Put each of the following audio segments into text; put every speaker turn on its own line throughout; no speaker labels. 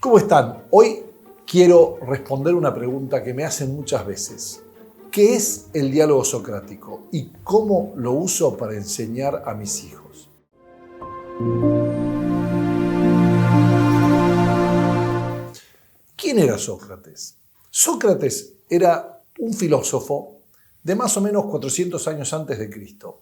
¿Cómo están? Hoy quiero responder una pregunta que me hacen muchas veces. ¿Qué es el diálogo socrático y cómo lo uso para enseñar a mis hijos? ¿Quién era Sócrates? Sócrates era un filósofo de más o menos 400 años antes de Cristo.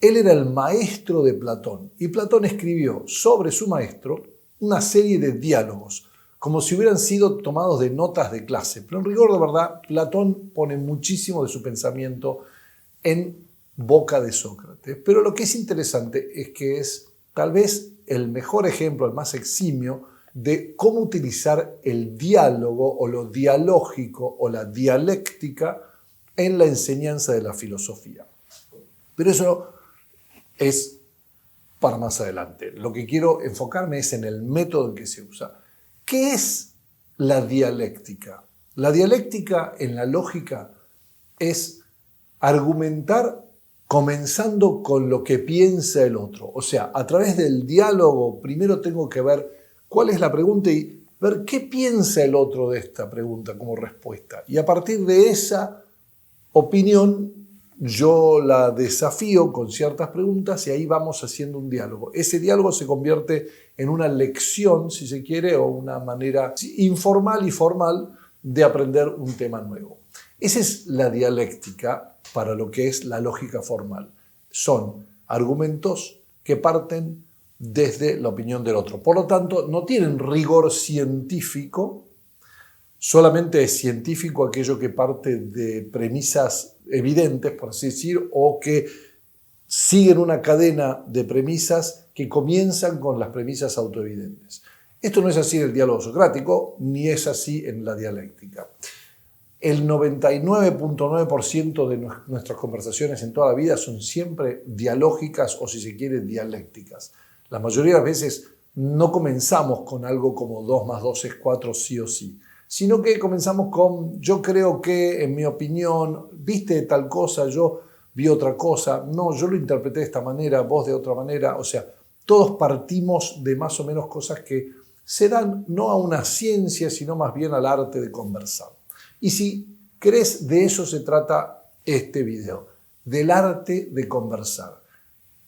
Él era el maestro de Platón y Platón escribió sobre su maestro una serie de diálogos, como si hubieran sido tomados de notas de clase. Pero en rigor de verdad, Platón pone muchísimo de su pensamiento en boca de Sócrates. Pero lo que es interesante es que es tal vez el mejor ejemplo, el más eximio, de cómo utilizar el diálogo o lo dialógico o la dialéctica en la enseñanza de la filosofía. Pero eso es para más adelante. Lo que quiero enfocarme es en el método en que se usa. ¿Qué es la dialéctica? La dialéctica en la lógica es argumentar comenzando con lo que piensa el otro. O sea, a través del diálogo primero tengo que ver cuál es la pregunta y ver qué piensa el otro de esta pregunta como respuesta. Y a partir de esa opinión yo la desafío con ciertas preguntas y ahí vamos haciendo un diálogo. Ese diálogo se convierte en una lección, si se quiere, o una manera informal y formal de aprender un tema nuevo. Esa es la dialéctica para lo que es la lógica formal. Son argumentos que parten desde la opinión del otro. Por lo tanto, no tienen rigor científico. Solamente es científico aquello que parte de premisas evidentes, por así decir, o que siguen una cadena de premisas que comienzan con las premisas autoevidentes. Esto no es así en el diálogo socrático, ni es así en la dialéctica. El 99.9% de nuestras conversaciones en toda la vida son siempre dialógicas o, si se quiere, dialécticas. La mayoría de las veces no comenzamos con algo como 2 más 2 es 4 sí o sí, sino que comenzamos con yo creo que, en mi opinión, viste tal cosa, yo vi otra cosa, no, yo lo interpreté de esta manera, vos de otra manera. O sea, todos partimos de más o menos cosas que se dan no a una ciencia, sino más bien al arte de conversar. Y si querés, de eso se trata este video, del arte de conversar.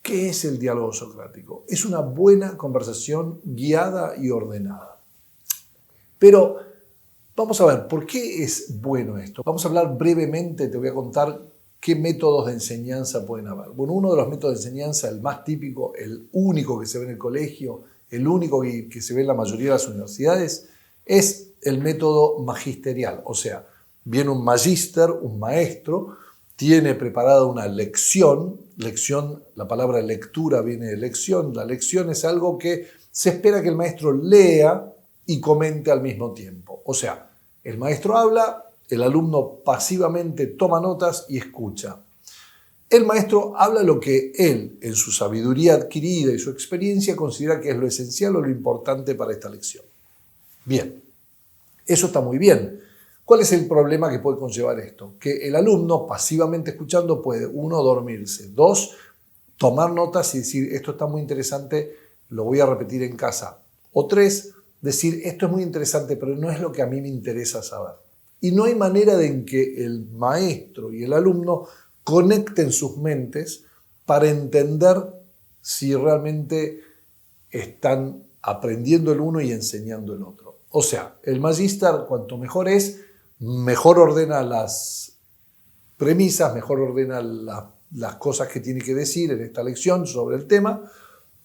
¿Qué es el diálogo socrático? Es una buena conversación guiada y ordenada. Pero vamos a ver, ¿por qué es bueno esto? Vamos a hablar brevemente, te voy a contar qué métodos de enseñanza pueden haber. Bueno, uno de los métodos de enseñanza, el más típico, el único que se ve en el colegio, el único que se ve en la mayoría de las universidades, es el método magisterial. O sea, viene un magíster, un maestro, tiene preparada una lección, la palabra lectura viene de lección, la lección es algo que se espera que el maestro lea y comente al mismo tiempo. O sea, el maestro habla, el alumno pasivamente toma notas y escucha. El maestro habla lo que él, en su sabiduría adquirida y su experiencia, considera que es lo esencial o lo importante para esta lección. Bien, eso está muy bien. ¿Cuál es el problema que puede conllevar esto? Que el alumno, pasivamente escuchando, puede, 1, dormirse, 2, tomar notas y decir, esto está muy interesante, lo voy a repetir en casa. O 3, decir, esto es muy interesante, pero no es lo que a mí me interesa saber. Y no hay manera de en que el maestro y el alumno conecten sus mentes para entender si realmente están aprendiendo el uno y enseñando el otro. O sea, el magíster, cuanto mejor es, mejor ordena las premisas, mejor ordena las cosas que tiene que decir en esta lección sobre el tema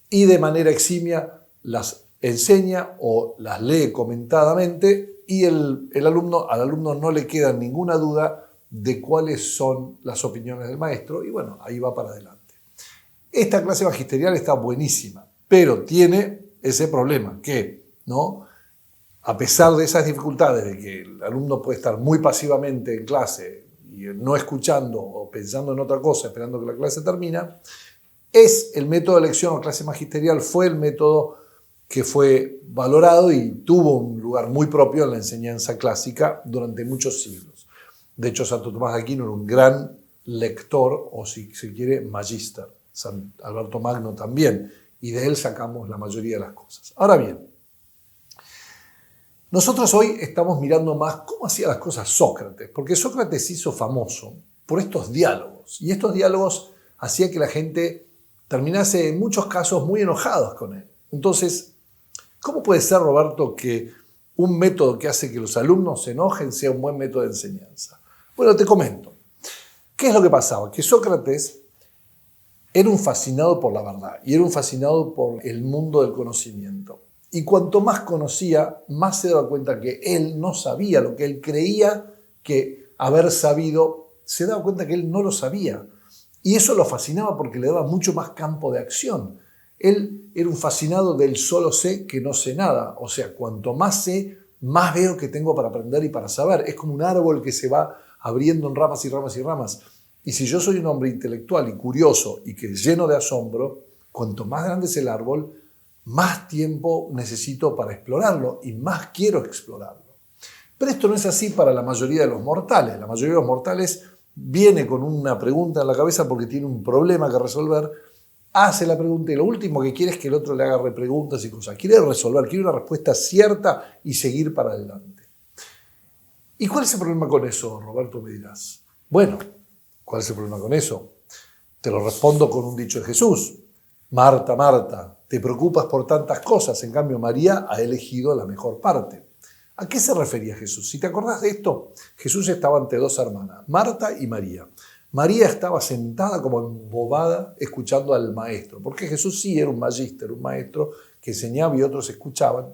y de manera eximia las enseña o las lee comentadamente y al alumno no le queda ninguna duda de cuáles son las opiniones del maestro y bueno, ahí va para adelante. Esta clase magisterial está buenísima, pero tiene ese problema que, ¿no?, a pesar de esas dificultades de que el alumno puede estar muy pasivamente en clase y no escuchando o pensando en otra cosa, esperando que la clase termine, es el método de lección o clase magisterial, fue el método que fue valorado y tuvo un lugar muy propio en la enseñanza clásica durante muchos siglos. De hecho, Santo Tomás de Aquino era un gran lector, o si se quiere, magíster. San Alberto Magno también, y de él sacamos la mayoría de las cosas. Ahora bien, Nosotros hoy estamos mirando más cómo hacía las cosas Sócrates, porque Sócrates se hizo famoso por estos diálogos, y estos diálogos hacían que la gente terminase en muchos casos muy enojados con él. Entonces, ¿cómo puede ser, Roberto, que un método que hace que los alumnos se enojen sea un buen método de enseñanza? Bueno, te comento. ¿Qué es lo que pasaba? Que Sócrates era un fascinado por la verdad y era un fascinado por el mundo del conocimiento. Y cuanto más conocía, más se daba cuenta que él no sabía lo que él creía que haber sabido, se daba cuenta que él no lo sabía. Y eso lo fascinaba porque le daba mucho más campo de acción. Él era un fascinado del solo sé que no sé nada. O sea, cuanto más sé, más veo que tengo para aprender y para saber. Es como un árbol que se va abriendo en ramas y ramas y ramas. Y si yo soy un hombre intelectual y curioso y que lleno de asombro, cuanto más grande es el árbol, más tiempo necesito para explorarlo y más quiero explorarlo. Pero esto no es así para la mayoría de los mortales. La mayoría de los mortales viene con una pregunta en la cabeza porque tiene un problema que resolver, hace la pregunta y lo último que quiere es que el otro le haga repreguntas y cosas. Quiere resolver, quiere una respuesta cierta y seguir para adelante. ¿Y cuál es el problema con eso, Roberto, me dirás? Bueno, ¿cuál es el problema con eso? Te lo respondo con un dicho de Jesús. Marta, Marta, te preocupas por tantas cosas, en cambio María ha elegido la mejor parte. ¿A qué se refería Jesús? Si te acordás de esto, Jesús estaba ante dos hermanas, Marta y María. María estaba sentada como embobada escuchando al maestro, porque Jesús sí era un magíster, un maestro que enseñaba y otros escuchaban,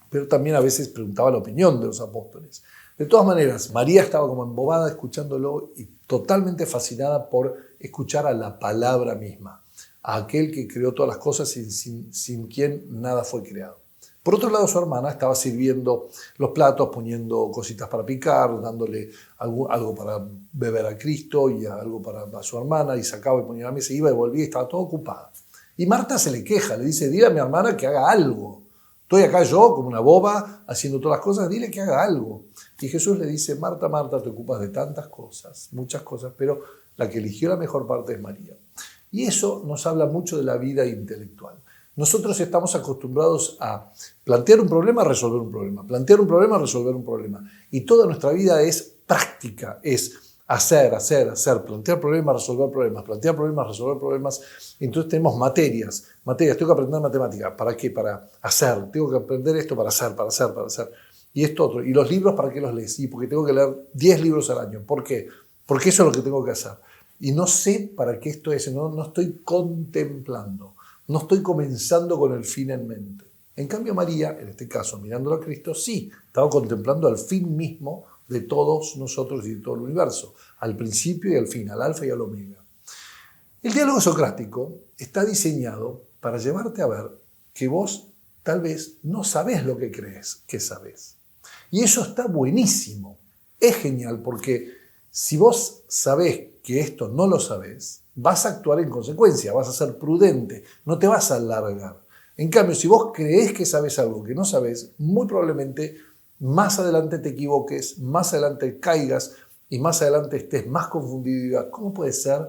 pero también a veces preguntaba la opinión de los apóstoles. De todas maneras, María estaba como embobada escuchándolo y totalmente fascinada por escuchar a la palabra misma, a aquel que creó todas las cosas sin quien nada fue creado. Por otro lado, su hermana estaba sirviendo los platos, poniendo cositas para picar, dándole algo para beber a Cristo y algo para su hermana, y sacaba y ponía a la mesa, iba y volvía y estaba todo ocupada. Y Marta se le queja, le dice, dile a mi hermana que haga algo. Estoy acá yo, como una boba, haciendo todas las cosas, dile que haga algo. Y Jesús le dice, Marta, Marta, te ocupas de tantas cosas, muchas cosas, pero la que eligió la mejor parte es María. Y eso nos habla mucho de la vida intelectual. Nosotros estamos acostumbrados a plantear un problema, resolver un problema, plantear un problema, resolver un problema. Y toda nuestra vida es práctica, es hacer, plantear problemas, resolver problemas, plantear problemas, resolver problemas. Entonces tenemos materias, tengo que aprender matemática. ¿Para qué? Para hacer, tengo que aprender esto para hacer. Y esto otro. ¿Y los libros para qué los lees? Y porque tengo que leer 10 libros al año. ¿Por qué? Porque eso es lo que tengo que hacer. Y no sé para qué esto es, no estoy contemplando. No estoy comenzando con el fin en mente. En cambio, María, en este caso, mirándolo a Cristo, sí, estaba contemplando al fin mismo de todos nosotros y de todo el universo, al principio y al fin, al alfa y al omega. El diálogo socrático está diseñado para llevarte a ver que vos tal vez no sabés lo que crees que sabés. Y eso está buenísimo, es genial, porque si vos sabés que esto no lo sabés, vas a actuar en consecuencia, vas a ser prudente, no te vas a alargar. En cambio, si vos creés que sabés algo que no sabés, muy probablemente más adelante te equivoques, más adelante caigas y más adelante estés más confundido y digas, ¿cómo puede ser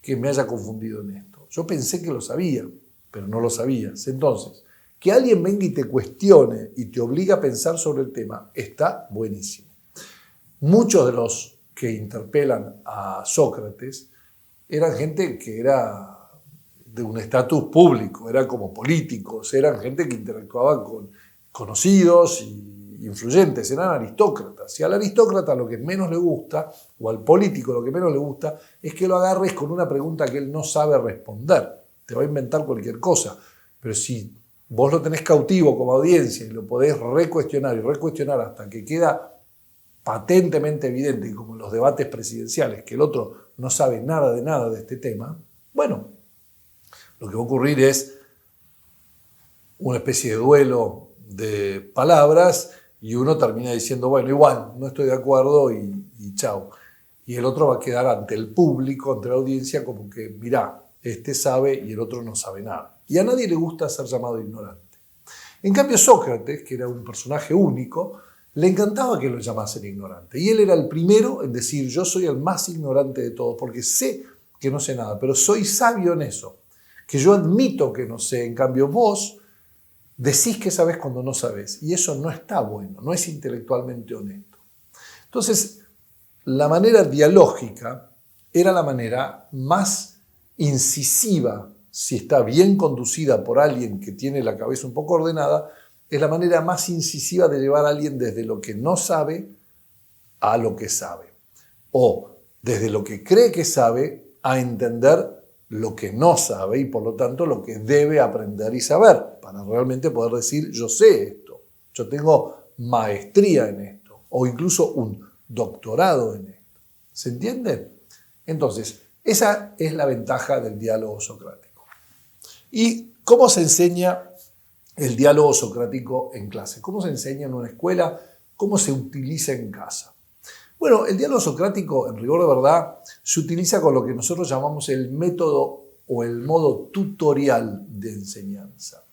que me haya confundido en esto? Yo pensé que lo sabía, pero no lo sabías. Entonces, que alguien venga y te cuestione y te obligue a pensar sobre el tema está buenísimo. Muchos de los que interpelan a Sócrates eran gente que era de un estatus público, eran como políticos, eran gente que interactuaba con conocidos y influyentes, eran aristócratas. Y al aristócrata lo que menos le gusta, o al político lo que menos le gusta, es que lo agarres con una pregunta que él no sabe responder. Te va a inventar cualquier cosa. Pero si vos lo tenés cautivo como audiencia y lo podés recuestionar y recuestionar hasta que queda patentemente evidente, como en los debates presidenciales, que el otro no sabe nada de este tema, bueno, lo que va a ocurrir es una especie de duelo de palabras y uno termina diciendo, bueno, igual, no estoy de acuerdo y chao. Y el otro va a quedar ante el público, ante la audiencia, como que, mirá, este sabe y el otro no sabe nada. Y a nadie le gusta ser llamado ignorante. En cambio, Sócrates, que era un personaje único, le encantaba que lo llamasen ignorante. Y él era el primero en decir, yo soy el más ignorante de todos, porque sé que no sé nada, pero soy sabio en eso, que yo admito que no sé. En cambio, vos Decís que sabés cuando no sabés, y eso no está bueno, no es intelectualmente honesto. Entonces, la manera dialógica era la manera más incisiva, si está bien conducida por alguien que tiene la cabeza un poco ordenada, es la manera más incisiva de llevar a alguien desde lo que no sabe a lo que sabe, o desde lo que cree que sabe a entender lo que no sabe y por lo tanto lo que debe aprender y saber para realmente poder decir yo sé esto, yo tengo maestría en esto o incluso un doctorado en esto. ¿Se entiende? Entonces, esa es la ventaja del diálogo socrático. ¿Y cómo se enseña el diálogo socrático en clase? ¿Cómo se enseña en una escuela? ¿Cómo se utiliza en casa? Bueno, el diálogo socrático, en rigor de verdad, se utiliza con lo que nosotros llamamos el método o el modo tutorial de enseñanza.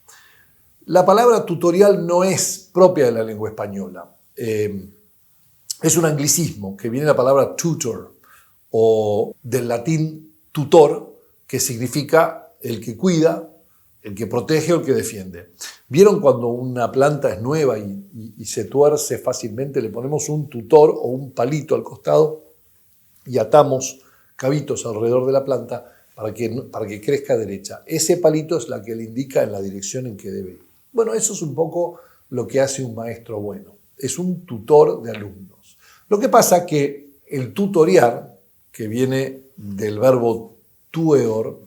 La palabra tutorial no es propia de la lengua española. Es un anglicismo que viene de la palabra tutor o del latín tutor, que significa el que cuida, el que protege o el que defiende. ¿Vieron cuando una planta es nueva y se tuerce fácilmente? Le ponemos un tutor o un palito al costado y atamos cabitos alrededor de la planta para que crezca derecha. Ese palito es la que le indica en la dirección en que debe ir. Bueno, eso es un poco lo que hace un maestro bueno. Es un tutor de alumnos. Lo que pasa que el tutorial, que viene del verbo tueor,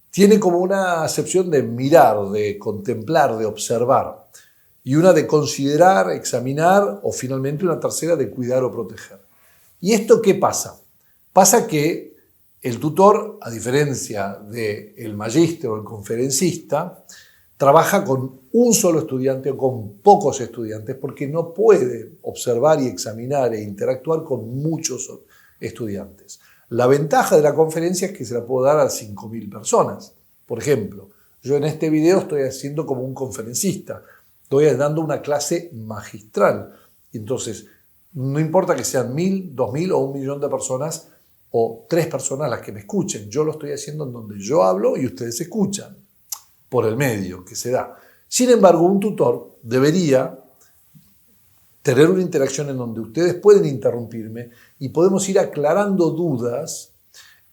tiene como una acepción de mirar, de contemplar, de observar, y una de considerar, examinar, o finalmente una tercera de cuidar o proteger. ¿Y esto qué pasa? Pasa que el tutor, a diferencia del magíster o el conferencista, trabaja con un solo estudiante o con pocos estudiantes porque no puede observar y examinar e interactuar con muchos estudiantes. La ventaja de la conferencia es que se la puedo dar a 5.000 personas. Por ejemplo, yo en este video estoy haciendo como un conferencista, estoy dando una clase magistral. Entonces, no importa que sean 1.000, 2.000 o 1.000.000 de personas o 3 personas las que me escuchen. Yo lo estoy haciendo en donde yo hablo y ustedes escuchan, por el medio que se da. Sin embargo, un tutor debería tener una interacción en donde ustedes pueden interrumpirme y podemos ir aclarando dudas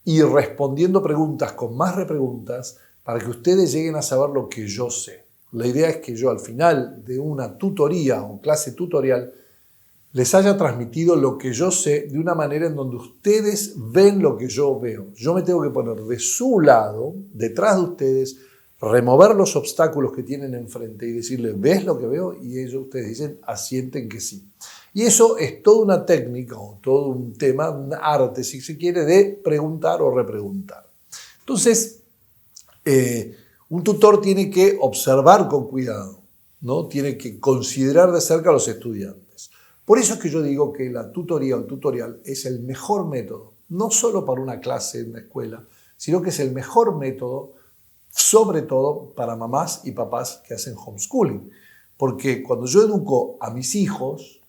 y respondiendo preguntas con más repreguntas para que ustedes lleguen a saber lo que yo sé. La idea es que yo al final de una tutoría o clase tutorial les haya transmitido lo que yo sé de una manera en donde ustedes ven lo que yo veo. Yo me tengo que poner de su lado, detrás de ustedes, remover los obstáculos que tienen enfrente y decirles, ¿ves lo que veo? Y ellos, ustedes dicen, asienten que sí. Y eso es toda una técnica o todo un tema, un arte, si se quiere, de preguntar o repreguntar. Entonces, un tutor tiene que observar con cuidado, ¿no? Tiene que considerar de cerca a los estudiantes. Por eso es que yo digo que la tutoría o el tutorial es el mejor método, no solo para una clase en la escuela, sino que es el mejor método sobre todo para mamás y papás que hacen homeschooling. Porque cuando yo educo a mis hijos,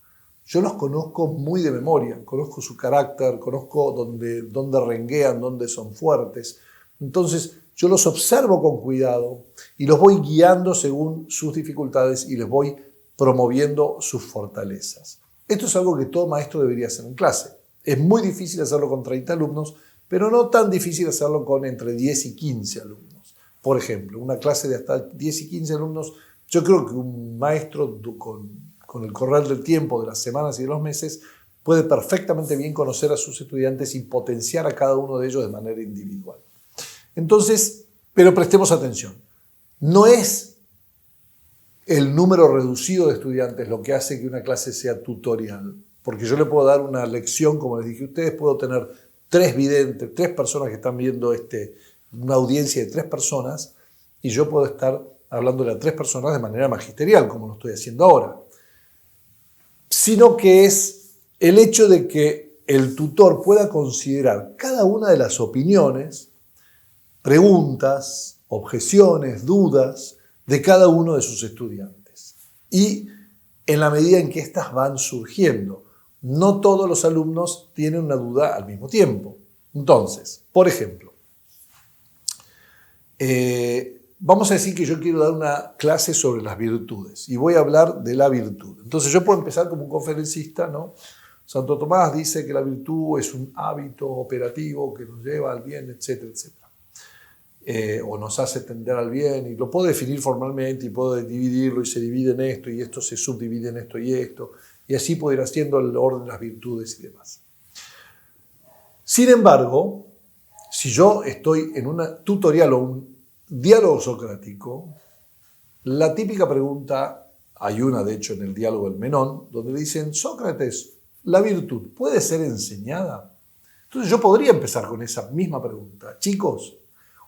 yo los conozco muy de memoria, conozco su carácter, conozco dónde renguean, dónde son fuertes. Entonces, yo los observo con cuidado y los voy guiando según sus dificultades y les voy promoviendo sus fortalezas. Esto es algo que todo maestro debería hacer en clase. Es muy difícil hacerlo con 30 alumnos, pero no tan difícil hacerlo con entre 10 y 15 alumnos. Por ejemplo, una clase de hasta 10 y 15 alumnos, yo creo que un maestro con el correr del tiempo, de las semanas y de los meses, puede perfectamente bien conocer a sus estudiantes y potenciar a cada uno de ellos de manera individual. Entonces, pero prestemos atención, no es el número reducido de estudiantes lo que hace que una clase sea tutorial, porque yo le puedo dar una lección, como les dije a ustedes, puedo tener 3 videntes, 3 personas que están viendo una audiencia de 3 personas y yo puedo estar hablándole a 3 personas de manera magisterial, como lo estoy haciendo ahora. Sino que es el hecho de que el tutor pueda considerar cada una de las opiniones, preguntas, objeciones, dudas de cada uno de sus estudiantes. Y en la medida en que éstas van surgiendo, no todos los alumnos tienen una duda al mismo tiempo. Entonces, por ejemplo, vamos a decir que yo quiero dar una clase sobre las virtudes y voy a hablar de la virtud. Entonces yo puedo empezar como un conferencista, ¿no? Santo Tomás dice que la virtud es un hábito operativo que nos lleva al bien, etcétera, etcétera. O nos hace tender al bien, y lo puedo definir formalmente y puedo dividirlo, y se divide en esto y esto se subdivide en esto, y así puedo ir haciendo el orden de las virtudes y demás. Sin embargo, si yo estoy en un tutorial o un diálogo socrático, la típica pregunta, hay una de hecho en el diálogo del Menón, donde le dicen: Sócrates, ¿la virtud puede ser enseñada? Entonces yo podría empezar con esa misma pregunta. Chicos,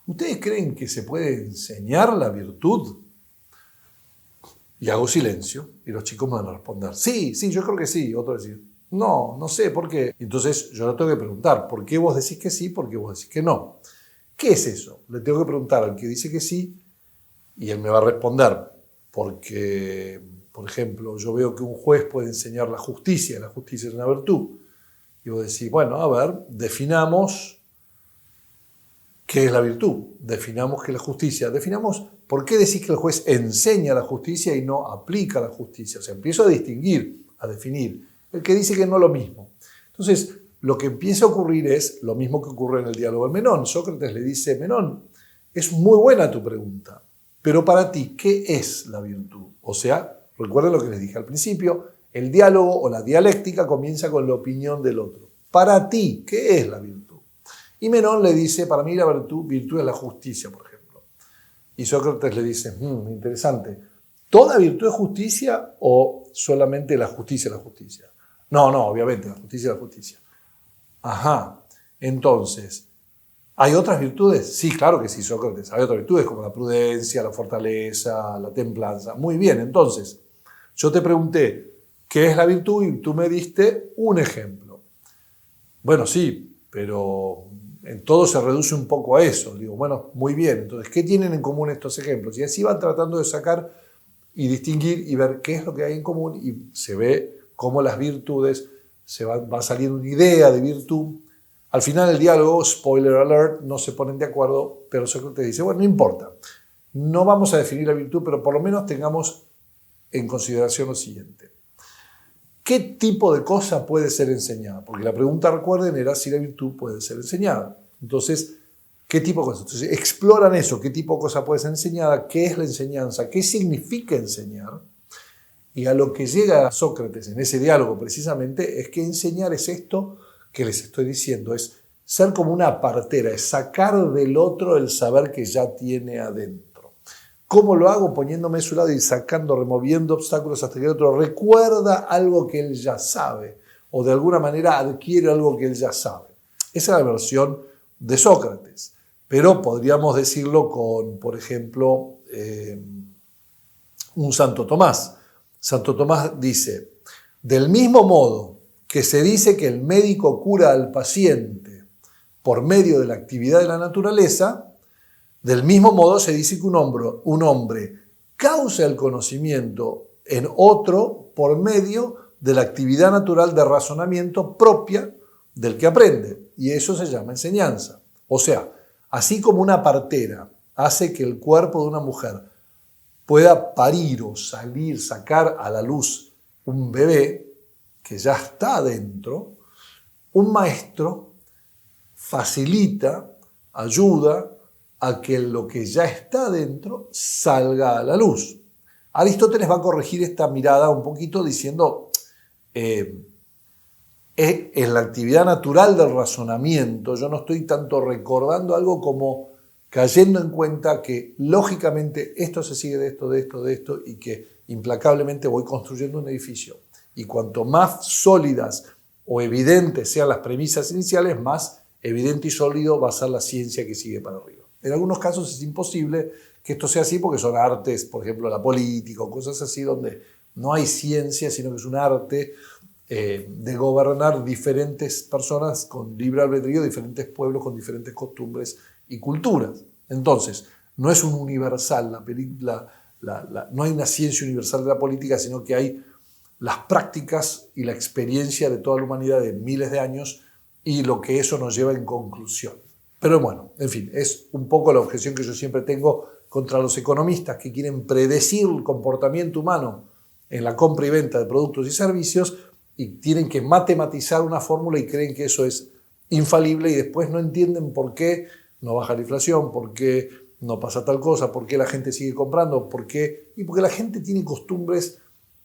¿ustedes creen que se puede enseñar la virtud? Y hago silencio y los chicos me van a responder: sí, yo creo que sí. Otro decir: no sé, ¿por qué? Entonces yo le tengo que preguntar: ¿por qué vos decís que sí? ¿Por qué vos decís que no? ¿Qué es eso? Le tengo que preguntar al que dice que sí y él me va a responder: porque, por ejemplo, yo veo que un juez puede enseñar la justicia es una virtud. Y vos decís: bueno, a ver, definamos qué es la virtud, definamos qué es la justicia, definamos por qué decís que el juez enseña la justicia y no aplica la justicia. O sea, empiezo a distinguir, a definir. El que dice que no es lo mismo. Entonces, lo que empieza a ocurrir es lo mismo que ocurre en el diálogo del Menón. Sócrates le dice: Menón, es muy buena tu pregunta, pero para ti, ¿qué es la virtud? O sea, recuerden lo que les dije al principio, el diálogo o la dialéctica comienza con la opinión del otro. Para ti, ¿qué es la virtud? Y Menón le dice: para mí la virtud es la justicia, por ejemplo. Y Sócrates le dice: interesante, ¿toda virtud es justicia o solamente la justicia es la justicia? No, obviamente, la justicia es la justicia. Ajá, entonces, ¿hay otras virtudes? Sí, claro que sí, Sócrates. Hay otras virtudes como la prudencia, la fortaleza, la templanza. Muy bien, entonces, yo te pregunté qué es la virtud y tú me diste un ejemplo. Bueno, sí, pero en todo se reduce un poco a eso. Digo, bueno, muy bien, entonces, ¿qué tienen en común estos ejemplos? Y así van tratando de sacar y distinguir y ver qué es lo que hay en común, y se ve cómo las virtudes, va saliendo una idea de virtud. Al final del diálogo, spoiler alert, no se ponen de acuerdo, pero Sócrates dice: bueno, no importa, no vamos a definir la virtud, pero por lo menos tengamos en consideración lo siguiente. ¿Qué tipo de cosa puede ser enseñada? Porque la pregunta, recuerden, era si la virtud puede ser enseñada. Entonces, ¿qué tipo de cosa? Entonces, exploran eso, qué tipo de cosa puede ser enseñada, qué es la enseñanza, qué significa enseñar. Y a lo que llega Sócrates en ese diálogo precisamente es que enseñar es esto que les estoy diciendo, es ser como una partera, es sacar del otro el saber que ya tiene adentro. ¿Cómo lo hago? Poniéndome a su lado y sacando, removiendo obstáculos hasta que el otro recuerda algo que él ya sabe, o de alguna manera adquiere algo que él ya sabe. Esa es la versión de Sócrates. Pero podríamos decirlo con, por ejemplo, un Santo Tomás. Santo Tomás dice: del mismo modo que se dice que el médico cura al paciente por medio de la actividad de la naturaleza, del mismo modo se dice que un hombre causa el conocimiento en otro por medio de la actividad natural de razonamiento propia del que aprende. Y eso se llama enseñanza. O sea, así como una partera hace que el cuerpo de una mujer pueda parir o salir, sacar a la luz un bebé que ya está adentro, un maestro facilita, ayuda a que lo que ya está adentro salga a la luz. Aristóteles va a corregir esta mirada un poquito diciendo: en la actividad natural del razonamiento yo no estoy tanto recordando algo como cayendo en cuenta que lógicamente esto se sigue de esto, y que implacablemente voy construyendo un edificio. Y cuanto más sólidas o evidentes sean las premisas iniciales, más evidente y sólido va a ser la ciencia que sigue para arriba. En algunos casos es imposible que esto sea así porque son artes, por ejemplo, la política o cosas así, donde no hay ciencia, sino que es un arte de gobernar diferentes personas con libre albedrío, diferentes pueblos con diferentes costumbres y culturas. Entonces, no es un universal, no hay una ciencia universal de la política, sino que hay las prácticas y la experiencia de toda la humanidad de miles de años y lo que eso nos lleva en conclusión. Pero bueno, en fin, es un poco la objeción que yo siempre tengo contra los economistas que quieren predecir el comportamiento humano en la compra y venta de productos y servicios y tienen que matematizar una fórmula y creen que eso es infalible y después no entienden por qué no baja la inflación, por qué no pasa tal cosa, por qué la gente sigue comprando, porque la gente tiene costumbres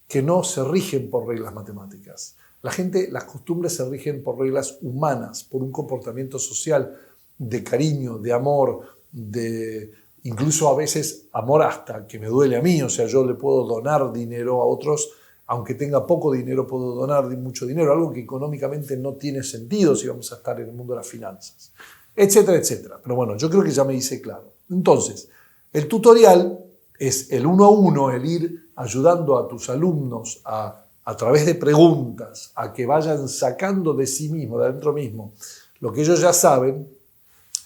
que no se rigen por reglas matemáticas. Las costumbres se rigen por reglas humanas, por un comportamiento social de cariño, de amor, de incluso a veces amor hasta que me duele a mí. O sea, yo le puedo donar dinero a otros, aunque tenga poco dinero puedo donar mucho dinero, algo que económicamente no tiene sentido si vamos a estar en el mundo de las finanzas, etcétera, etcétera. Pero bueno, yo creo que ya me hice claro. Entonces, el tutorial es el 1 a 1, el ir ayudando a tus alumnos a través de preguntas, a que vayan sacando de sí mismo, de adentro mismo, lo que ellos ya saben.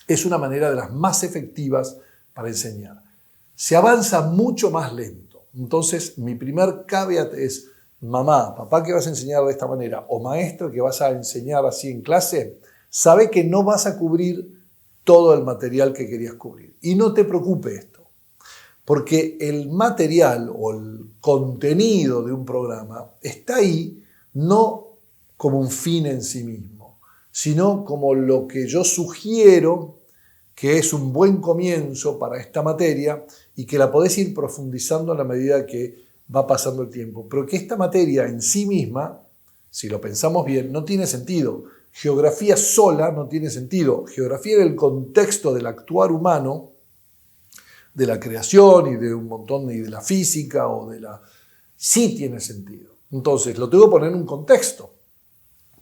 Es una manera de las más efectivas para enseñar. Se avanza mucho más lento. Entonces, mi primer caveat es, mamá, papá, que vas a enseñar de esta manera, o maestro que vas a enseñar así en clase, sabe que no vas a cubrir todo el material que querías cubrir. Y no te preocupe esto, porque el material o el contenido de un programa está ahí no como un fin en sí mismo, sino como lo que yo sugiero que es un buen comienzo para esta materia y que la podés ir profundizando a la medida que va pasando el tiempo. Pero que esta materia en sí misma, si lo pensamos bien, no tiene sentido. Geografía sola no tiene sentido. Geografía en el contexto del actuar humano, de la creación y de un montón y de la física sí tiene sentido. Entonces, lo tengo que poner en un contexto.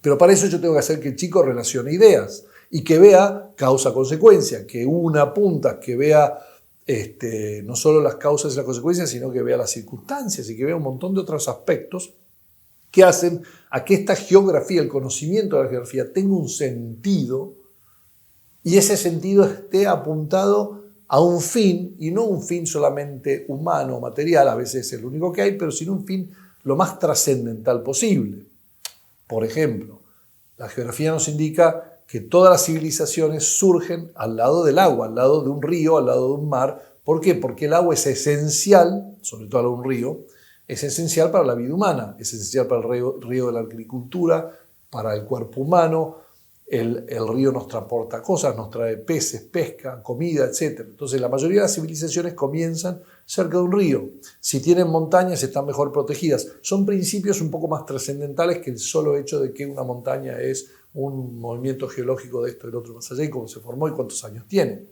Pero para eso yo tengo que hacer que el chico relacione ideas y que vea causa-consecuencia, que una punta, que vea no solo las causas y las consecuencias, sino que vea las circunstancias y que vea un montón de otros aspectos que hacen a que esta geografía, el conocimiento de la geografía, tenga un sentido y ese sentido esté apuntado a un fin, y no un fin solamente humano, material, a veces es el único que hay, pero sino un fin lo más trascendental posible. Por ejemplo, la geografía nos indica que todas las civilizaciones surgen al lado del agua, al lado de un río, al lado de un mar. ¿Por qué? Porque el agua es esencial, sobre todo al lado de un río, es esencial para la vida humana, es esencial para el río de la agricultura, para el cuerpo humano. El río nos transporta cosas, nos trae peces, pesca, comida, etc. Entonces la mayoría de las civilizaciones comienzan cerca de un río. Si tienen montañas están mejor protegidas. Son principios un poco más trascendentales que el solo hecho de que una montaña es un movimiento geológico de esto y del otro más allá y cómo se formó y cuántos años tiene.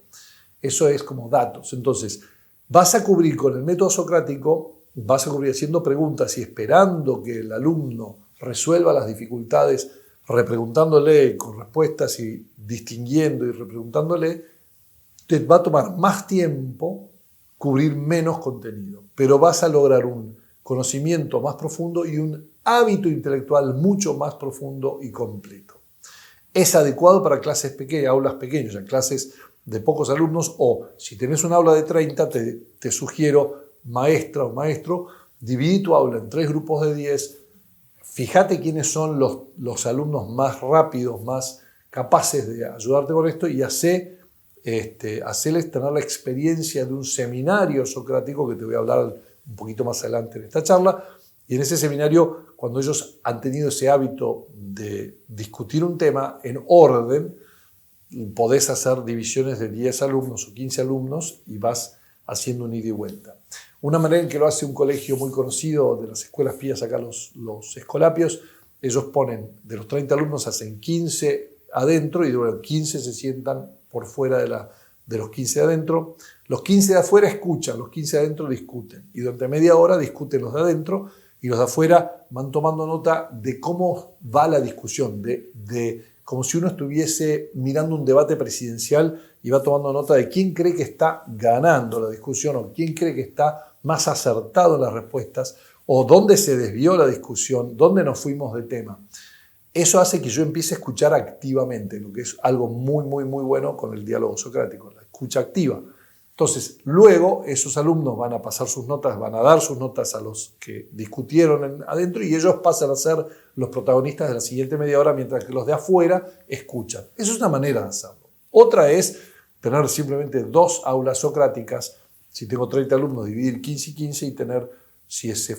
Eso es como datos. Entonces, vas a cubrir con el método socrático, vas a cubrir haciendo preguntas y esperando que el alumno resuelva las dificultades, repreguntándole con respuestas y distinguiendo y repreguntándole. Te va a tomar más tiempo cubrir menos contenido, pero vas a lograr un conocimiento más profundo y un hábito intelectual mucho más profundo y completo. Es adecuado para clases pequeñas, aulas pequeñas, en clases de pocos alumnos, o si tenés un aula de 30, te sugiero, maestra o maestro, dividí tu aula en 3 grupos de 10, fíjate quiénes son los alumnos más rápidos, más capaces de ayudarte con esto y hacerles tener la experiencia de un seminario socrático que te voy a hablar un poquito más adelante en esta charla. Y en ese seminario, cuando ellos han tenido ese hábito de discutir un tema en orden, podés hacer divisiones de 10 alumnos o 15 alumnos y vas haciendo un ida y vuelta. Una manera en que lo hace un colegio muy conocido de las escuelas pías, acá los escolapios, ellos ponen, de los 30 alumnos hacen 15 adentro y de los 15 se sientan por fuera de los 15 de adentro. Los 15 de afuera escuchan, los 15 de adentro discuten. Y durante media hora discuten los de adentro y los de afuera van tomando nota de cómo va la discusión, como si uno estuviese mirando un debate presidencial y va tomando nota de quién cree que está ganando la discusión o quién cree que está más acertado en las respuestas o dónde se desvió la discusión, dónde nos fuimos de tema. Eso hace que yo empiece a escuchar activamente, lo que es algo muy, muy, muy bueno con el diálogo socrático, la escucha activa. Entonces, luego esos alumnos van a pasar sus notas, van a dar sus notas a los que discutieron adentro y ellos pasan a ser los protagonistas de la siguiente media hora mientras que los de afuera escuchan. Eso es una manera de hacerlo. Otra es tener simplemente 2 aulas socráticas Si tengo 30 alumnos, dividir 15 y 15 y tener, si es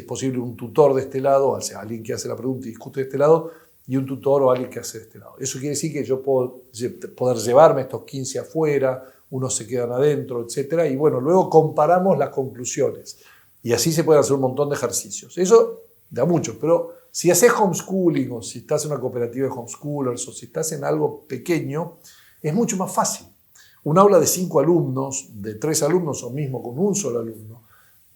posible, un tutor de este lado, o sea, alguien que hace la pregunta y discute de este lado, y un tutor o alguien que hace de este lado. Eso quiere decir que yo puedo poder llevarme estos 15 afuera, unos se quedan adentro, etc. Y bueno, luego comparamos las conclusiones. Y así se pueden hacer un montón de ejercicios. Eso da mucho, pero si haces homeschooling, o si estás en una cooperativa de homeschoolers, o si estás en algo pequeño, es mucho más fácil. Un aula de 5 alumnos, de 3 alumnos, o mismo con un solo alumno,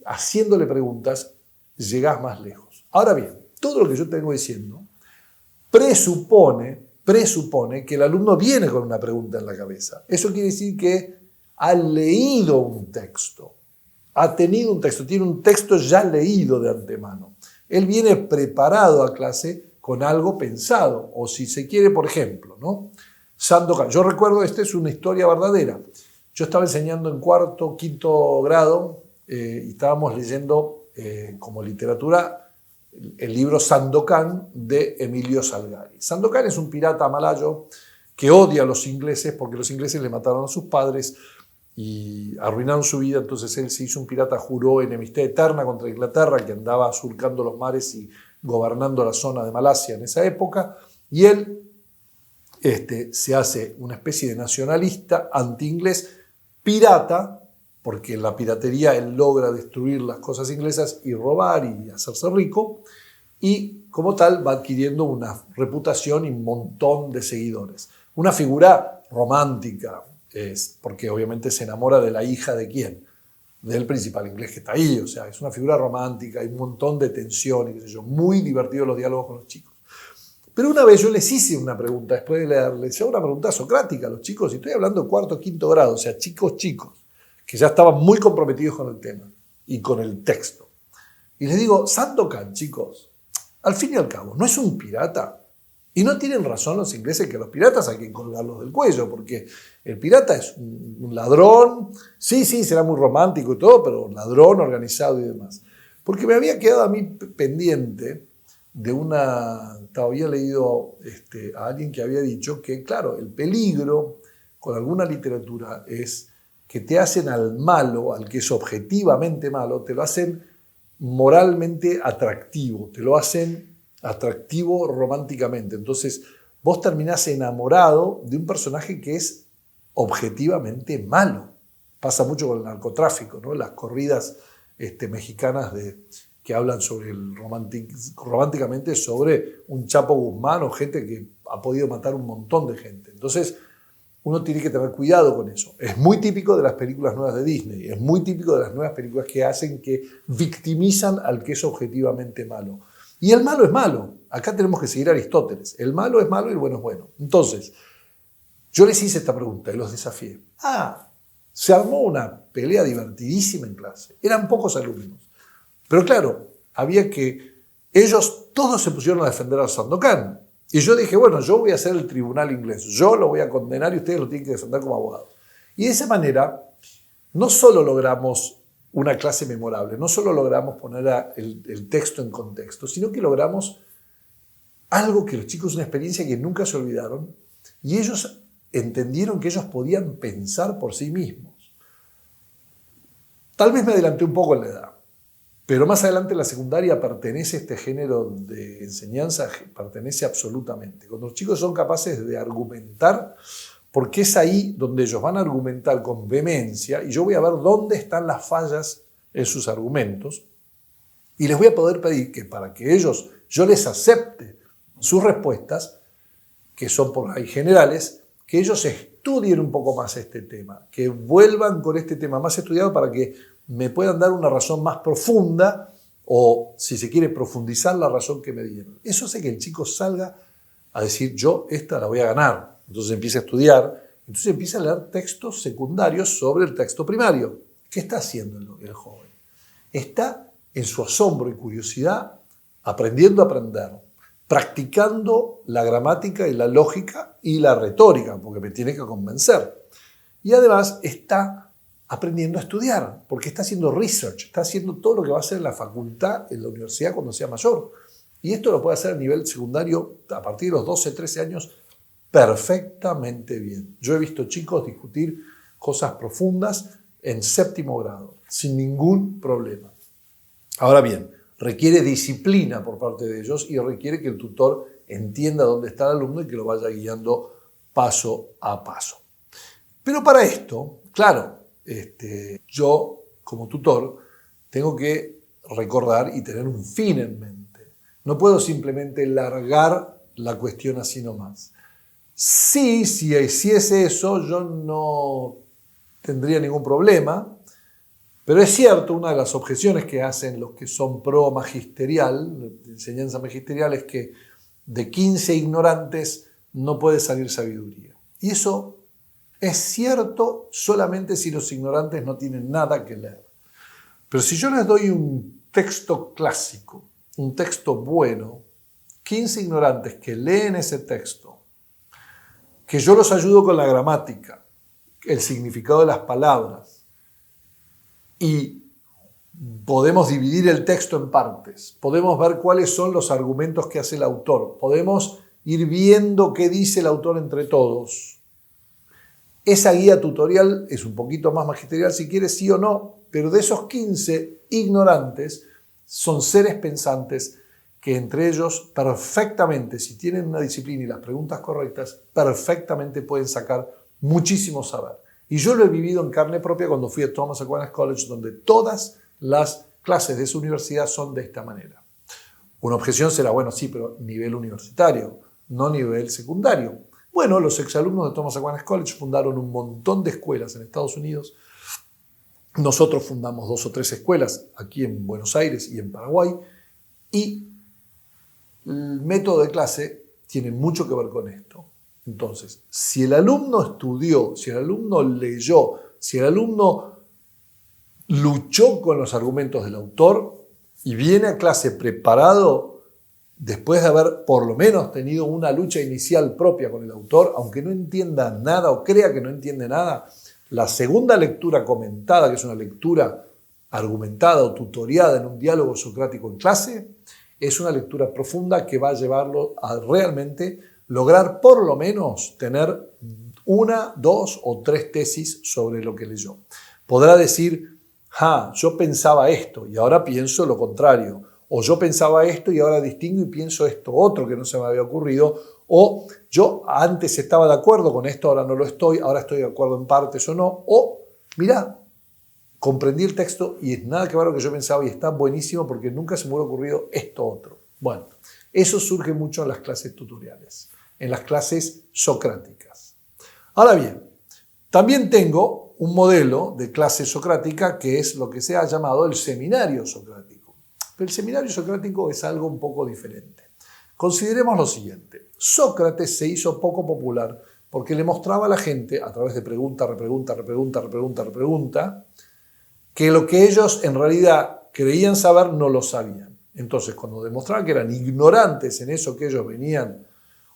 haciéndole preguntas, llegás más lejos. Ahora bien, todo lo que yo te vengo diciendo presupone que el alumno viene con una pregunta en la cabeza. Eso quiere decir que ha leído un texto, ha tenido un texto, tiene un texto ya leído de antemano. Él viene preparado a clase con algo pensado, o si se quiere, por ejemplo, ¿no? Sandokan. Yo recuerdo, esta es una historia verdadera. Yo estaba enseñando en cuarto, quinto grado y estábamos leyendo como literatura el libro Sandokan de Emilio Salgari. Sandokan es un pirata malayo que odia a los ingleses porque los ingleses le mataron a sus padres y arruinaron su vida. Entonces él se hizo un pirata, juró enemistad eterna contra Inglaterra, que andaba surcando los mares y gobernando la zona de Malasia en esa época. Y él se hace una especie de nacionalista, anti-inglés, pirata, porque en la piratería él logra destruir las cosas inglesas y robar y hacerse rico, y como tal va adquiriendo una reputación y un montón de seguidores. Una figura romántica, porque obviamente se enamora de la hija de quién, del principal inglés que está ahí, o sea, es una figura romántica, hay un montón de tensión y qué sé yo, muy divertidos los diálogos con los chicos. Pero una vez yo les hice una pregunta, después de leer, les hice una pregunta socrática a los chicos, y estoy hablando de cuarto, quinto grado, o sea, chicos, que ya estaban muy comprometidos con el tema y con el texto. Y les digo, Sandokan, chicos, al fin y al cabo, ¿no es un pirata? Y no tienen razón los ingleses que los piratas hay que colgarlos del cuello, porque el pirata es un ladrón, sí, será muy romántico y todo, pero un ladrón organizado y demás. Porque me había quedado a mí pendiente de había leído a alguien que había dicho que, claro, el peligro con alguna literatura es que te hacen al malo, al que es objetivamente malo, te lo hacen moralmente atractivo, te lo hacen atractivo románticamente. Entonces, vos terminás enamorado de un personaje que es objetivamente malo. Pasa mucho con el narcotráfico, ¿no? Las corridas mexicanas que hablan sobre románticamente sobre un Chapo Guzmán o gente que ha podido matar un montón de gente. Entonces, uno tiene que tener cuidado con eso. Es muy típico de las películas nuevas de Disney, es muy típico de las nuevas películas que hacen que victimizan al que es objetivamente malo. Y el malo es malo. Acá tenemos que seguir a Aristóteles. El malo es malo y el bueno es bueno. Entonces, yo les hice esta pregunta y los desafié. Se armó una pelea divertidísima en clase. Eran pocos alumnos. Pero claro, ellos todos se pusieron a defender a Sandokan. Y yo dije, bueno, yo voy a ser el tribunal inglés, yo lo voy a condenar y ustedes lo tienen que defender como abogados. Y de esa manera, no solo logramos una clase memorable, no solo logramos poner el texto en contexto, sino que logramos algo que los chicos, una experiencia que nunca se olvidaron, y ellos entendieron que ellos podían pensar por sí mismos. Tal vez me adelanté un poco en la edad, pero más adelante la secundaria pertenece a este género de enseñanza, pertenece absolutamente. Cuando los chicos son capaces de argumentar, porque es ahí donde ellos van a argumentar con vehemencia, y yo voy a ver dónde están las fallas en sus argumentos, y les voy a poder pedir que para que yo les acepte sus respuestas, que son por ahí generales, que ellos estudien un poco más este tema, que vuelvan con este tema más estudiado para que me puedan dar una razón más profunda o, si se quiere, profundizar la razón que me dieron. Eso hace que el chico salga a decir, yo esta la voy a ganar. Entonces empieza a estudiar, entonces empieza a leer textos secundarios sobre el texto primario. ¿Qué está haciendo el joven? Está en su asombro y curiosidad aprendiendo a aprender, practicando la gramática y la lógica y la retórica, porque me tiene que convencer. Y además está aprendiendo a estudiar, porque está haciendo research, está haciendo todo lo que va a hacer en la facultad, en la universidad cuando sea mayor. Y esto lo puede hacer a nivel secundario a partir de los 12, 13 años perfectamente bien. Yo he visto chicos discutir cosas profundas en 7º grado, sin ningún problema. Ahora bien, requiere disciplina por parte de ellos y requiere que el tutor entienda dónde está el alumno y que lo vaya guiando paso a paso. Pero para esto, claro, yo como tutor tengo que recordar y tener un fin en mente. No puedo simplemente largar la cuestión así nomás. Sí, si hiciese eso, yo no tendría ningún problema, pero es cierto, una de las objeciones que hacen los que son pro magisterial, enseñanza magisterial, es que de 15 ignorantes no puede salir sabiduría. Y eso es cierto solamente si los ignorantes no tienen nada que leer. Pero si yo les doy un texto clásico, un texto bueno, 15 ignorantes que leen ese texto, que yo los ayudo con la gramática, el significado de las palabras, y podemos dividir el texto en partes, podemos ver cuáles son los argumentos que hace el autor, podemos ir viendo qué dice el autor entre todos. Esa guía tutorial es un poquito más magisterial si quieres, sí o no, pero de esos 15 ignorantes son seres pensantes que entre ellos perfectamente, si tienen una disciplina y las preguntas correctas, perfectamente pueden sacar muchísimo saber. Y yo lo he vivido en carne propia cuando fui a Thomas Aquinas College, donde todas las clases de esa universidad son de esta manera. Una objeción será, bueno, sí, pero nivel universitario, no nivel secundario. Bueno, los exalumnos de Thomas Aquinas College fundaron un montón de escuelas en Estados Unidos. Nosotros fundamos 2 o 3 escuelas aquí en Buenos Aires y en Paraguay. Y el método de clase tiene mucho que ver con esto. Entonces, si el alumno estudió, si el alumno leyó, si el alumno luchó con los argumentos del autor y viene a clase preparado después de haber por lo menos tenido una lucha inicial propia con el autor, aunque no entienda nada o crea que no entiende nada, la segunda lectura comentada, que es una lectura argumentada o tutoriada en un diálogo socrático en clase, es una lectura profunda que va a llevarlo a realmente lograr por lo menos tener 1, 2 o 3 tesis sobre lo que leyó. Podrá decir, yo pensaba esto y ahora pienso lo contrario, o yo pensaba esto y ahora distingo y pienso esto otro que no se me había ocurrido, o yo antes estaba de acuerdo con esto, ahora no lo estoy, ahora estoy de acuerdo en partes o no, o mirá, comprendí el texto y es nada que ver lo que yo pensaba y está buenísimo porque nunca se me hubiera ocurrido esto otro. Bueno, eso surge mucho en las clases tutoriales, en las clases socráticas. Ahora bien, también tengo un modelo de clase socrática que es lo que se ha llamado el seminario socrático. Pero el seminario socrático es algo un poco diferente. Consideremos lo siguiente. Sócrates se hizo poco popular porque le mostraba a la gente, a través de pregunta, repregunta, que lo que ellos en realidad creían saber no lo sabían. Entonces, cuando demostraban que eran ignorantes en eso que ellos venían,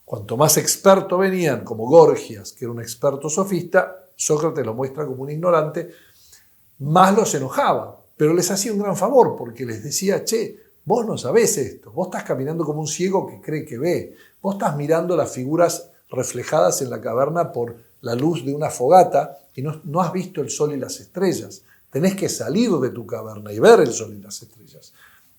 cuanto más experto venían, como Gorgias, que era un experto sofista, Sócrates lo muestra como un ignorante, más los enojaba. Pero les hacía un gran favor porque les decía, vos no sabés esto, vos estás caminando como un ciego que cree que ve, vos estás mirando las figuras reflejadas en la caverna por la luz de una fogata y no has visto el sol y las estrellas. Tenés que salir de tu caverna y ver el sol y las estrellas.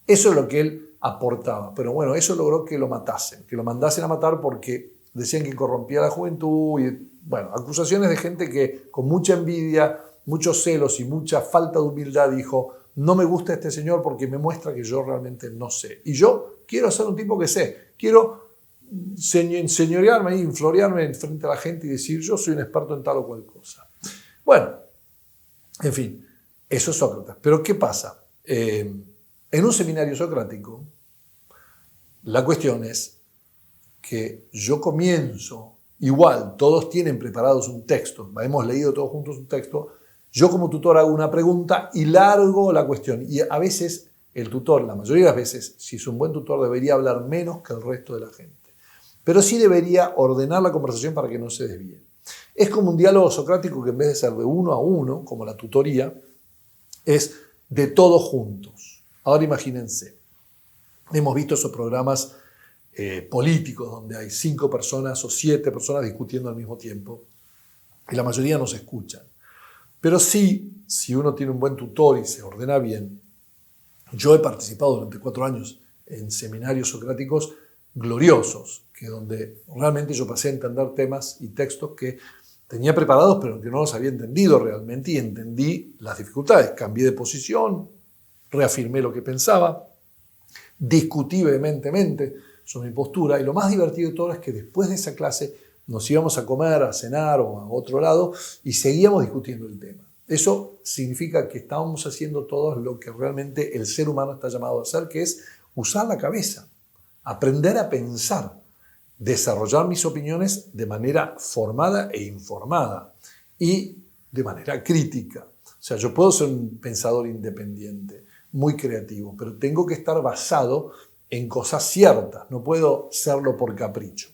Eso es lo que él aportaba. Pero bueno, eso logró que lo matasen, que lo mandasen a matar porque decían que corrompía la juventud. Y, bueno, acusaciones de gente que con mucha envidia, muchos celos y mucha falta de humildad dijo, no me gusta este señor porque me muestra que yo realmente no sé. Y yo quiero ser un tipo que sé. Quiero señorearme y inflorearme frente a la gente y decir, yo soy un experto en tal o cual cosa. Bueno, en fin. Eso es Sócrates. Pero ¿qué pasa? En un seminario socrático, la cuestión es que yo comienzo, igual, todos tienen preparados un texto, hemos leído todos juntos un texto, yo como tutor hago una pregunta y largo la cuestión. Y a veces el tutor, la mayoría de las veces, si es un buen tutor, debería hablar menos que el resto de la gente. Pero sí debería ordenar la conversación para que no se desvíe. Es como un diálogo socrático que en vez de ser de 1 a 1, como la tutoría, es de todos juntos. Ahora imagínense, hemos visto esos programas políticos donde hay 5 personas o 7 personas discutiendo al mismo tiempo y la mayoría no se escuchan. Pero sí, si uno tiene un buen tutor y se ordena bien, yo he participado durante 4 años en seminarios socráticos gloriosos, que donde realmente yo pasé a entender temas y textos que tenía preparados, pero que no los había entendido realmente, y entendí las dificultades. Cambié de posición, reafirmé lo que pensaba, discutí vehementemente sobre mi postura, y lo más divertido de todo es que después de esa clase nos íbamos a comer, a cenar o a otro lado, y seguíamos discutiendo el tema. Eso significa que estábamos haciendo todos lo que realmente el ser humano está llamado a hacer, que es usar la cabeza, aprender a pensar, desarrollar mis opiniones de manera formada e informada y de manera crítica. O sea, yo puedo ser un pensador independiente, muy creativo, pero tengo que estar basado en cosas ciertas, no puedo serlo por capricho.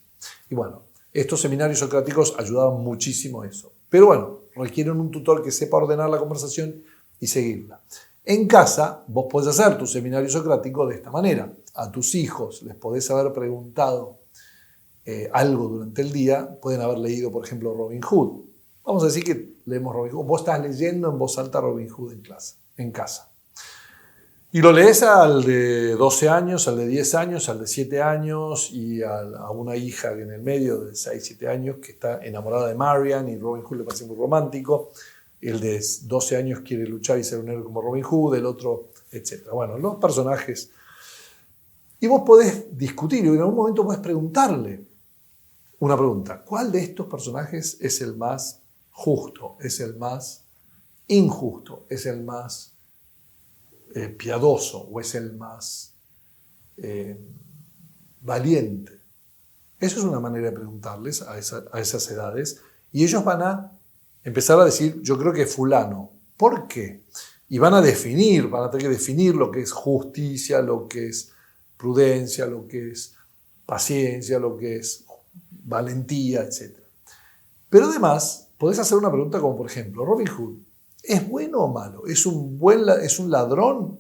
Y bueno, estos seminarios socráticos ayudaban muchísimo a eso. Pero bueno, requieren un tutor que sepa ordenar la conversación y seguirla. En casa, vos podés hacer tu seminario socrático de esta manera. A tus hijos les podés haber preguntado algo durante el día, pueden haber leído, por ejemplo, Robin Hood. Vamos a decir que leemos Robin Hood. Vos estás leyendo en voz alta Robin Hood en casa. Y lo lees al de 12 años, al de 10 años, al de 7 años y a una hija en el medio de 6, 7 años que está enamorada de Marian y Robin Hood le parece muy romántico. El de 12 años quiere luchar y ser un héroe como Robin Hood, el otro, etc. Bueno, los personajes. Y vos podés discutir y en algún momento podés preguntarle una pregunta. ¿Cuál de estos personajes es el más justo? ¿Es el más injusto? ¿Es el más piadoso o es el más valiente? Eso es una manera de preguntarles a esas edades y ellos van a empezar a decir, yo creo que fulano. ¿Por qué? Y van a tener que definir lo que es justicia, lo que es prudencia, lo que es paciencia, lo que es valentía, etc. Pero además, podés hacer una pregunta como, por ejemplo, Robin Hood, ¿es bueno o malo? ¿Es un ladrón?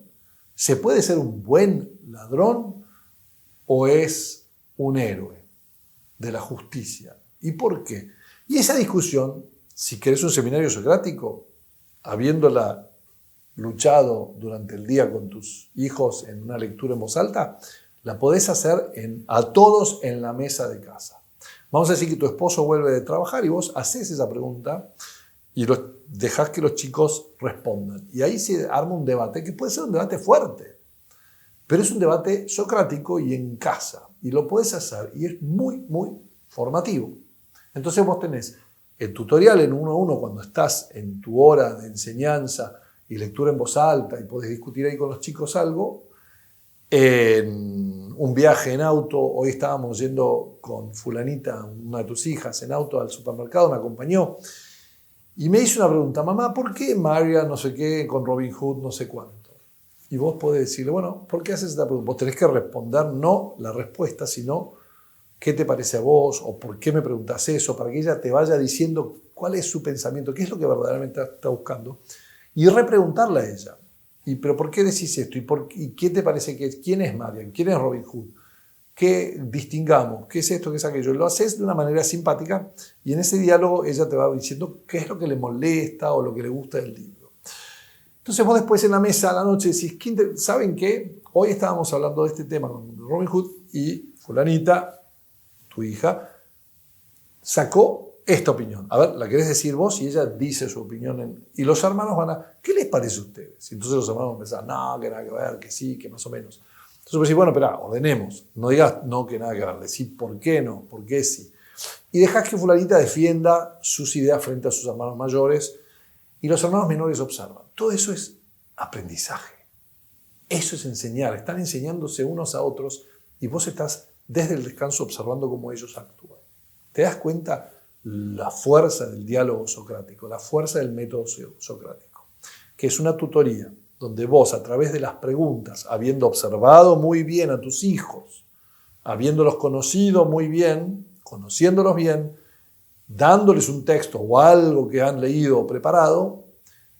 ¿Se puede ser un buen ladrón o es un héroe de la justicia? ¿Y por qué? Y esa discusión, si querés un seminario socrático, habiéndola luchado durante el día con tus hijos en una lectura en voz alta, la podés hacer a todos en la mesa de casa. Vamos a decir que tu esposo vuelve de trabajar y vos haces esa pregunta y dejás que los chicos respondan. Y ahí se arma un debate que puede ser un debate fuerte, pero es un debate socrático y en casa. Y lo podés hacer y es muy, muy formativo. Entonces vos tenés el tutorial en 1 a 1 cuando estás en tu hora de enseñanza y lectura en voz alta y podés discutir ahí con los chicos algo. En un viaje en auto, hoy estábamos yendo con fulanita, una de tus hijas, en auto al supermercado, me acompañó y me hizo una pregunta, mamá, ¿por qué Maria no sé qué con Robin Hood no sé cuánto? Y vos podés decirle, bueno, ¿por qué haces esta pregunta? Vos tenés que responder no la respuesta, sino qué te parece a vos o por qué me preguntás eso, para que ella te vaya diciendo cuál es su pensamiento, qué es lo que verdaderamente está buscando y repreguntarle a ella. ¿Pero por qué decís esto? ¿Y qué te parece que es? ¿Quién es Marian? ¿Quién es Robin Hood? ¿Qué distingamos? ¿Qué es esto? ¿Qué es aquello? Lo haces de una manera simpática y en ese diálogo ella te va diciendo qué es lo que le molesta o lo que le gusta del libro. Entonces vos después en la mesa a la noche decís, ¿saben qué? Hoy estábamos hablando de este tema con Robin Hood y fulanita, tu hija, sacó esta opinión. A ver, ¿la querés decir vos? Y ella dice su opinión. Y los hermanos van ¿qué les parece a ustedes? Y entonces los hermanos van a pensar, no, que nada que ver, que sí, que más o menos. Entonces vos decís, bueno, espera, ordenemos. No digas no, que nada que ver. Decís por qué no, por qué sí. Y dejás que fulanita defienda sus ideas frente a sus hermanos mayores y los hermanos menores observan. Todo eso es aprendizaje. Eso es enseñar. Están enseñándose unos a otros y vos estás desde el descanso observando cómo ellos actúan. ¿Te das cuenta la fuerza del diálogo socrático, la fuerza del método socrático? Que es una tutoría donde vos, a través de las preguntas, habiendo observado muy bien a tus hijos, habiéndolos conocido muy bien, conociéndolos bien, dándoles un texto o algo que han leído o preparado,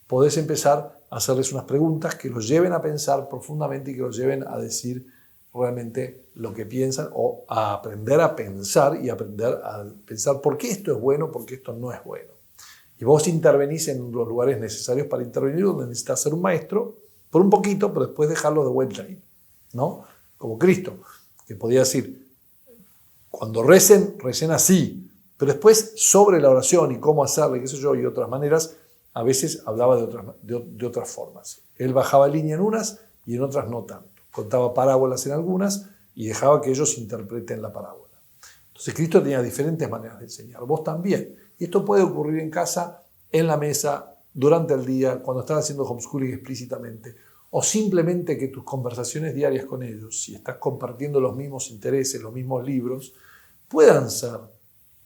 podés empezar a hacerles unas preguntas que los lleven a pensar profundamente y que los lleven a decir realmente lo que piensan o a aprender a pensar y aprender a pensar por qué esto es bueno, por qué esto no es bueno. Y que vos intervenís en los lugares necesarios para intervenir, donde necesitas ser un maestro, por un poquito, pero después dejarlo de vuelta ahí, ¿no? Como Cristo, que podía decir, cuando recen, recen así, pero después sobre la oración y cómo hacerla, qué sé yo, y otras maneras, a veces hablaba de otras formas. Él bajaba línea en unas y en otras no tanto. Contaba parábolas en algunas y dejaba que ellos interpreten la parábola. Entonces Cristo tenía diferentes maneras de enseñar, vos también. Y esto puede ocurrir en casa, en la mesa, durante el día, cuando estás haciendo homeschooling explícitamente, o simplemente que tus conversaciones diarias con ellos, si estás compartiendo los mismos intereses, los mismos libros, puedan ser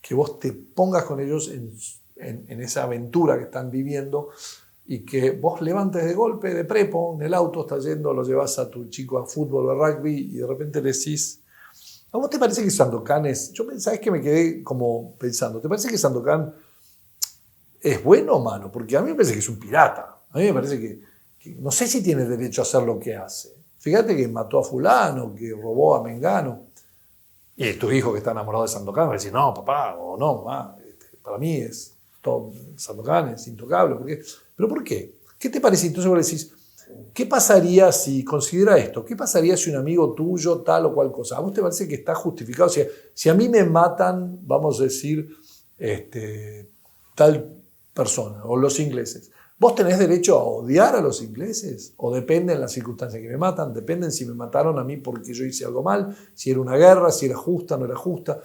que vos te pongas con ellos en esa aventura que están viviendo y que vos levantes de golpe, de prepo, en el auto, estás yendo, lo llevas a tu chico a fútbol o a rugby y de repente le decís, ¿a vos te parece que Sandokan es...? ¿Sabes que me quedé como pensando? ¿Te parece que Sandokan es bueno o malo? Porque a mí me parece que es un pirata. A mí me parece que no sé si tiene derecho a hacer lo que hace. Fíjate que mató a fulano, que robó a Mengano. Y tu hijo que está enamorado de Sandokan va a decir, no, papá, o no, mamá, para mí es todo, Sandokan es intocable. ¿Pero por qué? ¿Qué te parece? Entonces vos le decís, ¿qué pasaría si, considera esto, qué pasaría si un amigo tuyo tal o cual cosa? ¿A vos te parece que está justificado? Si a mí me matan, vamos a decir, tal persona, o los ingleses, ¿vos tenés derecho a odiar a los ingleses? ¿O dependen las circunstancias que me matan? ¿Dependen si me mataron a mí porque yo hice algo mal? ¿Si era una guerra? ¿Si era justa? ¿No era justa?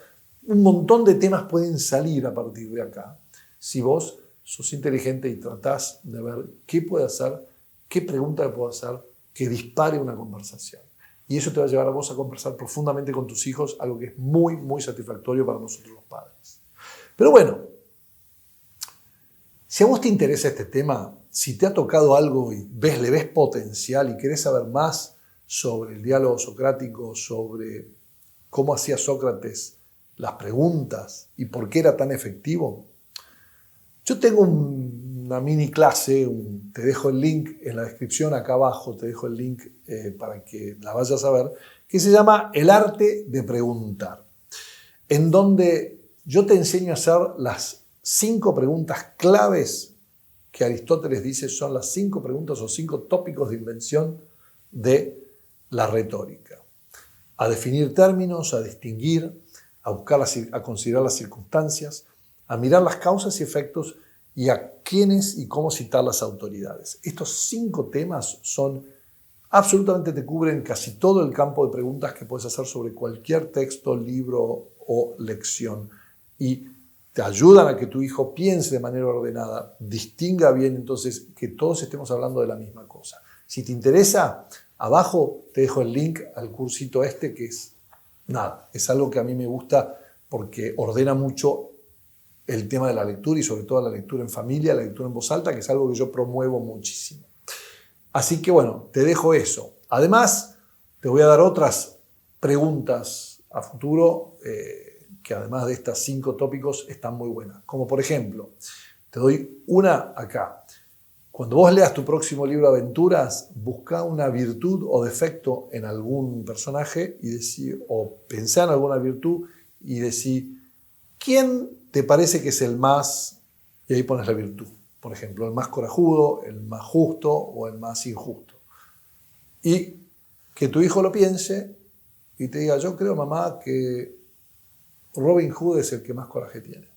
Un montón de temas pueden salir a partir de acá. Si vos sos inteligente y tratás de ver qué puede hacer, qué pregunta le puedo hacer que dispare una conversación. Y eso te va a llevar a vos a conversar profundamente con tus hijos, algo que es muy, muy satisfactorio para nosotros los padres. Pero bueno, si a vos te interesa este tema, si te ha tocado algo y le ves potencial y querés saber más sobre el diálogo socrático, sobre cómo hacía Sócrates las preguntas y por qué era tan efectivo, yo tengo una mini clase, te dejo el link en la descripción acá abajo, te dejo el link para que la vayas a ver, que se llama El arte de preguntar, en donde yo te enseño a hacer las 5 preguntas claves que Aristóteles dice son las 5 preguntas o 5 tópicos de invención de la retórica. A definir términos, a distinguir, a considerar las circunstancias, a mirar las causas y efectos y a quiénes y cómo citar las autoridades. Estos 5 temas absolutamente te cubren casi todo el campo de preguntas que puedes hacer sobre cualquier texto, libro o lección y te ayudan a que tu hijo piense de manera ordenada, distinga bien entonces que todos estemos hablando de la misma cosa. Si te interesa, abajo te dejo el link al cursito que es algo que a mí me gusta porque ordena mucho el tema de la lectura y sobre todo la lectura en familia, la lectura en voz alta, que es algo que yo promuevo muchísimo. Así que bueno, te dejo eso. Además, te voy a dar otras preguntas a futuro que además de estas 5 tópicos están muy buenas. Como por ejemplo, te doy una acá. Cuando vos leas tu próximo libro de aventuras, busca una virtud o defecto en algún personaje o pensá en alguna virtud y decí, ¿quién te parece que es el más? Y ahí pones la virtud. Por ejemplo, el más corajudo, el más justo o el más injusto. Y que tu hijo lo piense y te diga, yo creo, mamá, que Robin Hood es el que más coraje tiene.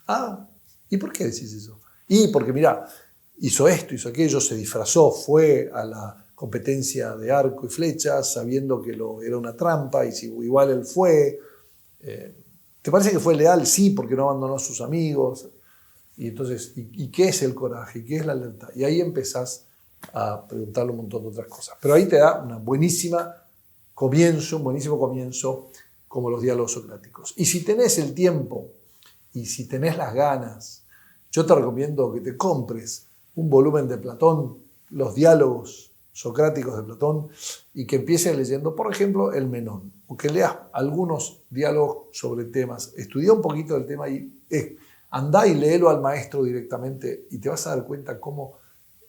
Ah, ¿y por qué decís eso? Y porque, mirá, hizo esto, hizo aquello, se disfrazó, fue a la competencia de arco y flechas sabiendo que era una trampa y si igual él fue. ¿Te parece que fue leal? Sí, porque no abandonó a sus amigos. Y entonces, ¿y qué es el coraje? ¿Y qué es la lealtad? Y ahí empezás a preguntarle un montón de otras cosas. Pero ahí te da un buenísimo comienzo como los diálogos socráticos. Y si tenés el tiempo y si tenés las ganas, yo te recomiendo que te compres un volumen de Platón, los diálogos socráticos de Platón, y que empieces leyendo, por ejemplo, el Menón, o que leas algunos diálogos sobre temas. Estudia un poquito del tema y andá y léelo al maestro directamente y te vas a dar cuenta cómo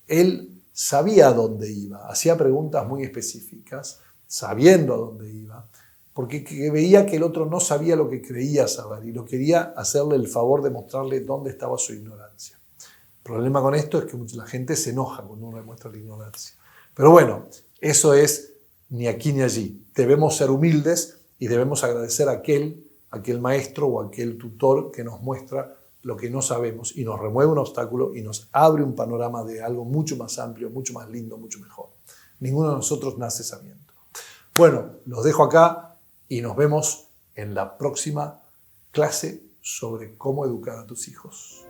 él sabía a dónde iba, hacía preguntas muy específicas, sabiendo a dónde iba, porque veía que el otro no sabía lo que creía saber y lo quería hacerle el favor de mostrarle dónde estaba su ignorancia. El problema con esto es que la gente se enoja cuando uno demuestra la ignorancia. Pero bueno, eso es ni aquí ni allí. Debemos ser humildes y debemos agradecer a aquel maestro o aquel tutor que nos muestra lo que no sabemos y nos remueve un obstáculo y nos abre un panorama de algo mucho más amplio, mucho más lindo, mucho mejor. Ninguno de nosotros nace sabiendo. Bueno, los dejo acá y nos vemos en la próxima clase sobre cómo educar a tus hijos.